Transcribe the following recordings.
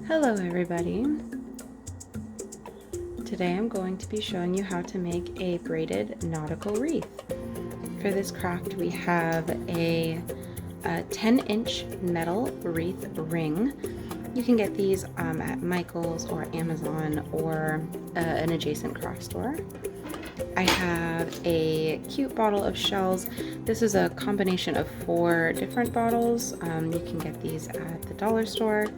Hello everybody! Today I'm going to be showing you how to make a braided nautical wreath. For this craft we have a 10-inch metal wreath ring. You can get these at Michael's or Amazon or an adjacent craft store. I have a cute bottle of shells. This is a combination of 4 different bottles. You can get these at the dollar store.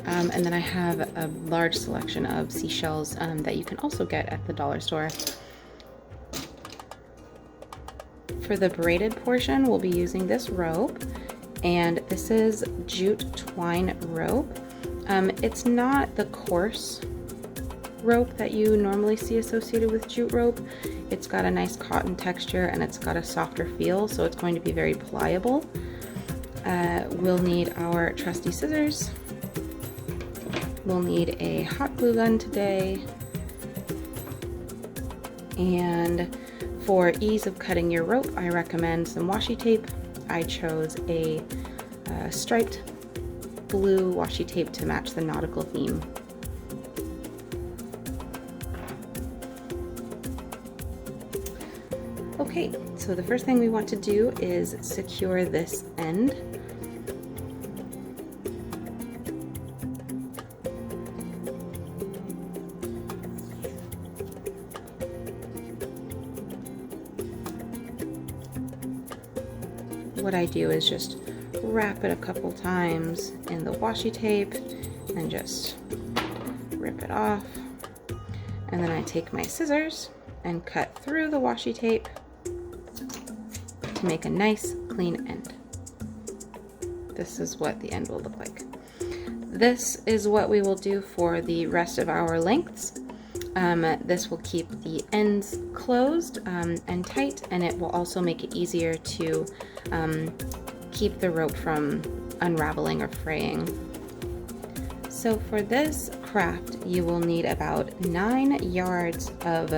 And then I have a large selection of seashells that you can also get at the dollar store. For the braided portion, we'll be using this rope, and this is jute twine rope. It's not the coarse rope that you normally see associated with jute rope. It's got a nice cotton texture and it's got a softer feel, so it's going to be very pliable. We'll need our trusty scissors. We'll need a hot glue gun today, and for ease of cutting your rope, I recommend some washi tape. I chose a striped blue washi tape to match the nautical theme. Okay, so the first thing we want to do is secure this end. What I do is just wrap it a couple times in the washi tape and just rip it off. And then I take my scissors and cut through the washi tape to make a nice clean end. This is what the end will look like. This is what we will do for the rest of our lengths. This will keep the ends closed and tight, and it will also make it easier to keep the rope from unraveling or fraying. So for this craft, you will need about 9 yards of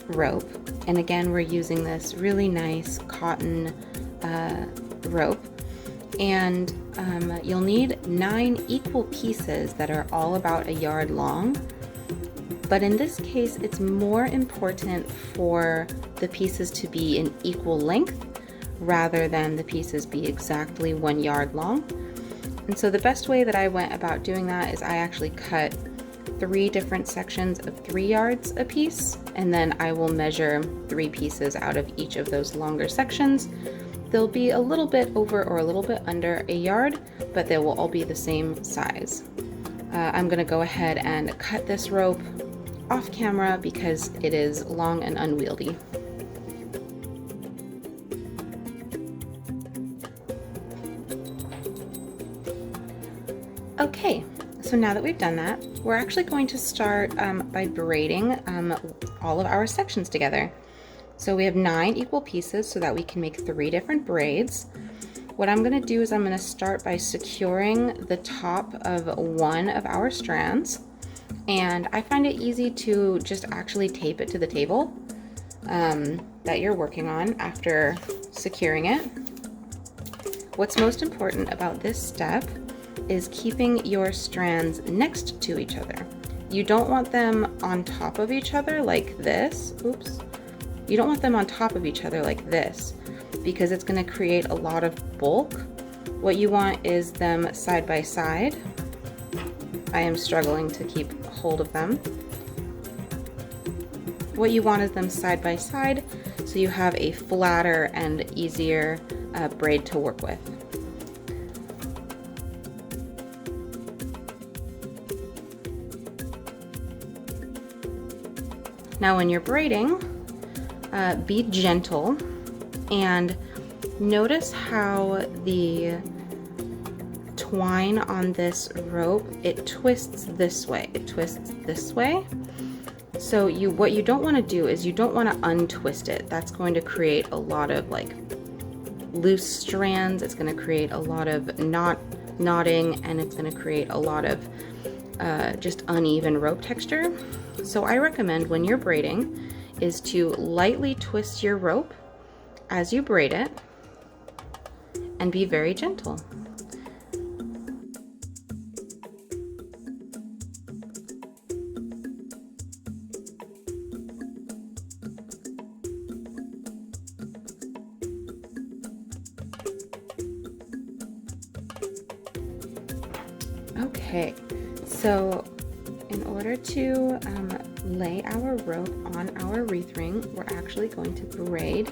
rope. And again, we're using this really nice cotton rope. And you'll need 9 equal pieces that are all about a yard long. But in this case, it's more important for the pieces to be in equal length rather than the pieces be exactly 1 yard long. And so the best way that I went about doing that is I actually cut 3 different sections of 3 yards a piece, and then I will measure 3 pieces out of each of those longer sections. They'll be a little bit over or a little bit under a yard, but they will all be the same size. I'm gonna go ahead and cut this rope off camera because it is long and unwieldy. Okay, so now that we've done that, we're actually going to start by braiding all of our sections together. So we have 9 equal pieces so that we can make 3 different braids. What I'm going to do is I'm going to start by securing the top of one of our strands. And I find it easy to just actually tape it to the table that you're working on after securing it. What's most important about this step is keeping your strands next to each other. You don't want them on top of each other like this. Oops. You don't want them on top of each other like this because it's going to create a lot of bulk. What you want is them side by side. I am struggling to keep hold of them. What you want is them side by side so you have a flatter and easier braid to work with. Now when you're braiding, be gentle and notice how the twine on this rope, it twists this way. It twists this way. So what you don't want to do is you don't want to untwist it. That's going to create a lot of like loose strands. It's going to create a lot of knotting, and it's going to create a lot of just uneven rope texture. So I recommend when you're braiding is to lightly twist your rope as you braid it and be very gentle. Okay, so in order to lay our rope on our wreath ring, we're actually going to braid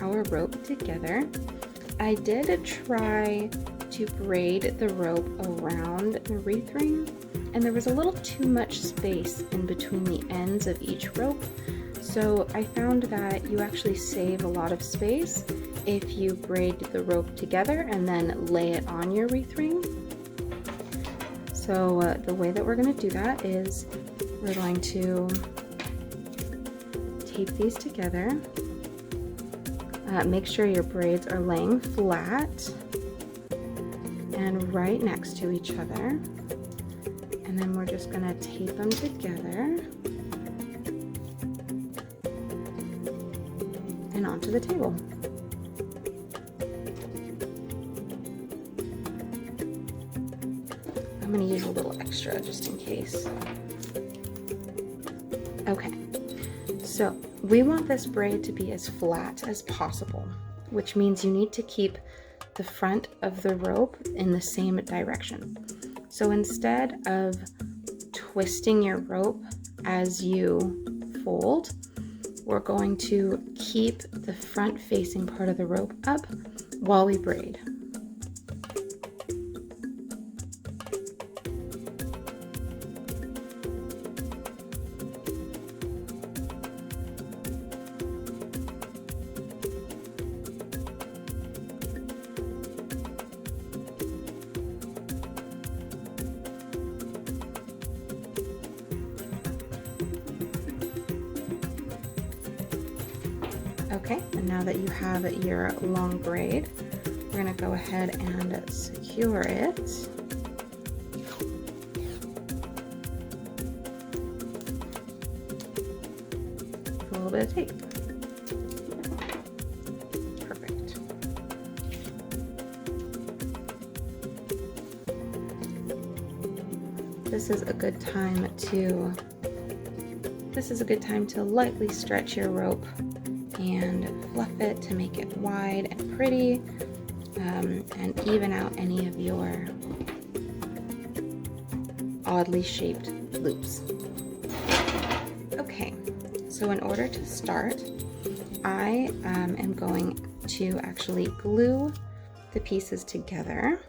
our rope together. I did try to braid the rope around the wreath ring, and there was a little too much space in between the ends of each rope. So I found that you actually save a lot of space if you braid the rope together and then lay it on your wreath ring. So the way that we're going to do that is we're going to tape these together. Make sure your braids are laying flat and right next to each other. And then we're just going to tape them together and onto the table. I'm going to use a little extra just in case. Okay, so we want this braid to be as flat as possible, which means you need to keep the front of the rope in the same direction. So instead of twisting your rope as you fold, we're going to keep the front facing part of the rope up while we braid. Okay, and now that you have your long braid, we're going to go ahead and secure it. With a little bit of tape. Perfect. This is a good time to lightly stretch your rope and fluff it to make it wide and pretty, and even out any of your oddly shaped loops. Okay, so in order to start, I am going to actually glue the pieces together.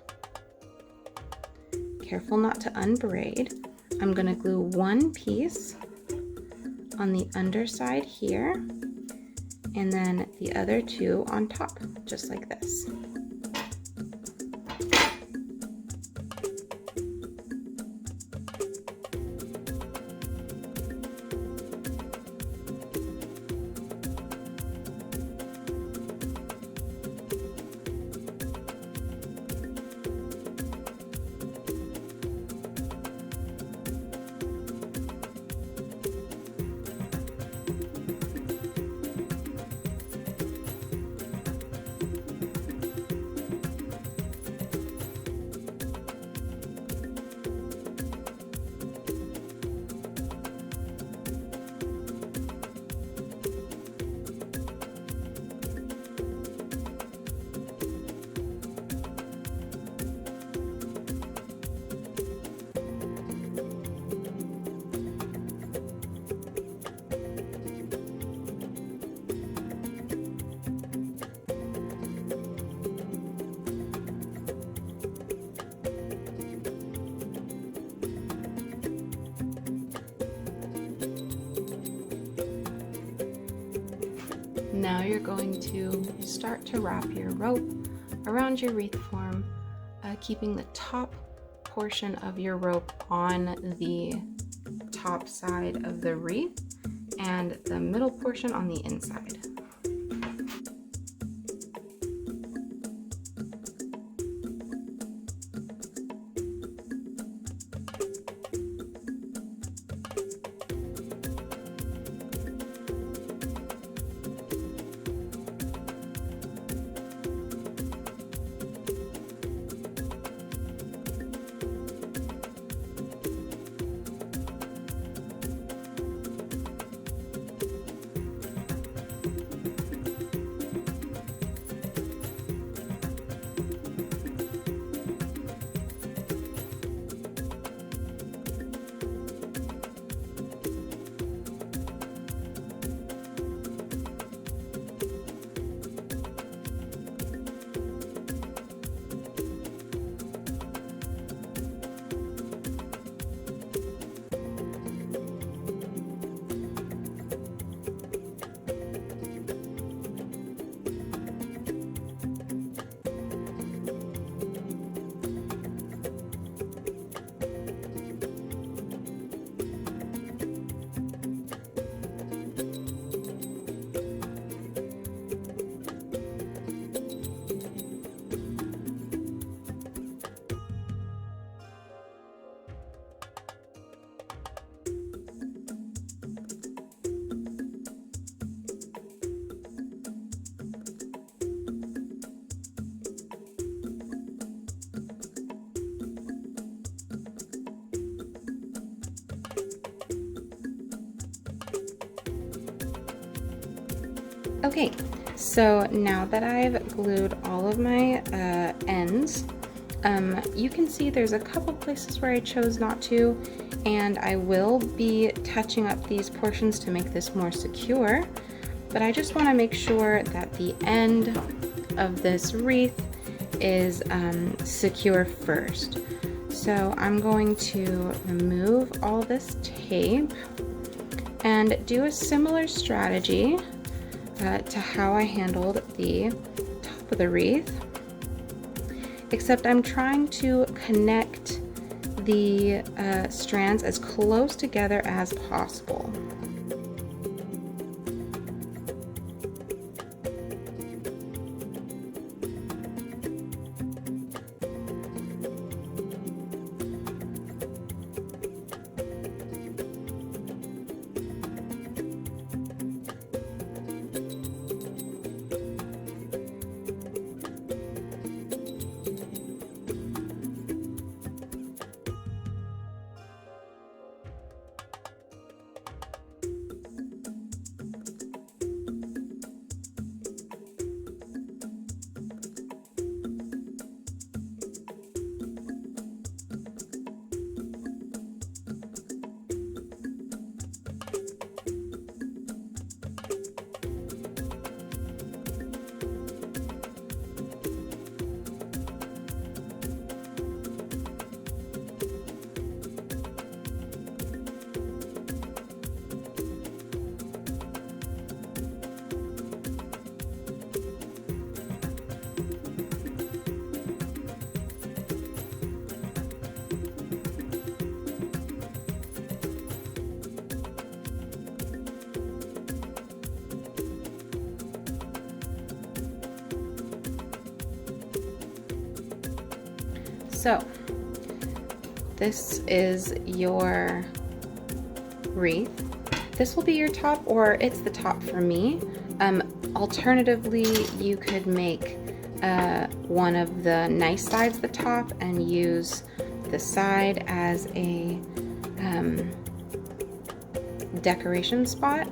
Careful not to unbraid. I'm going to glue one piece on the underside here, and then the other two on top, just like this. Now you're going to start to wrap your rope around your wreath form, keeping the top portion of your rope on the top side of the wreath and the middle portion on the inside. Okay, so now that I've glued all of my ends, you can see there's a couple places where I chose not to, and I will be touching up these portions to make this more secure, but I just want to make sure that the end of this wreath is secure first. So I'm going to remove all this tape and do a similar strategy to how I handled the top of the wreath, except I'm trying to connect the strands as close together as possible. So this is your wreath. This will be your top, or it's the top for me. Alternatively, you could make one of the nice sides the top and use the side as a decoration spot.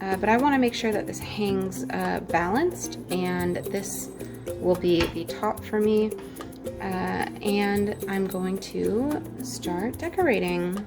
But I want to make sure that this hangs balanced, and this will be the top for me. And I'm going to start decorating.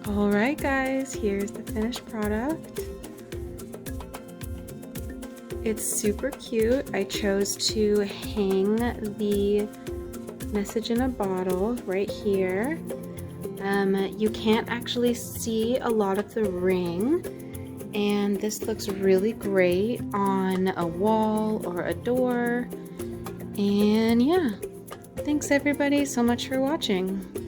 All right, guys, here's the finished product. It's super cute. I chose to hang the message in a bottle right here. You can't actually see a lot of the ring, and this looks really great on a wall or a door. And yeah, thanks everybody so much for watching.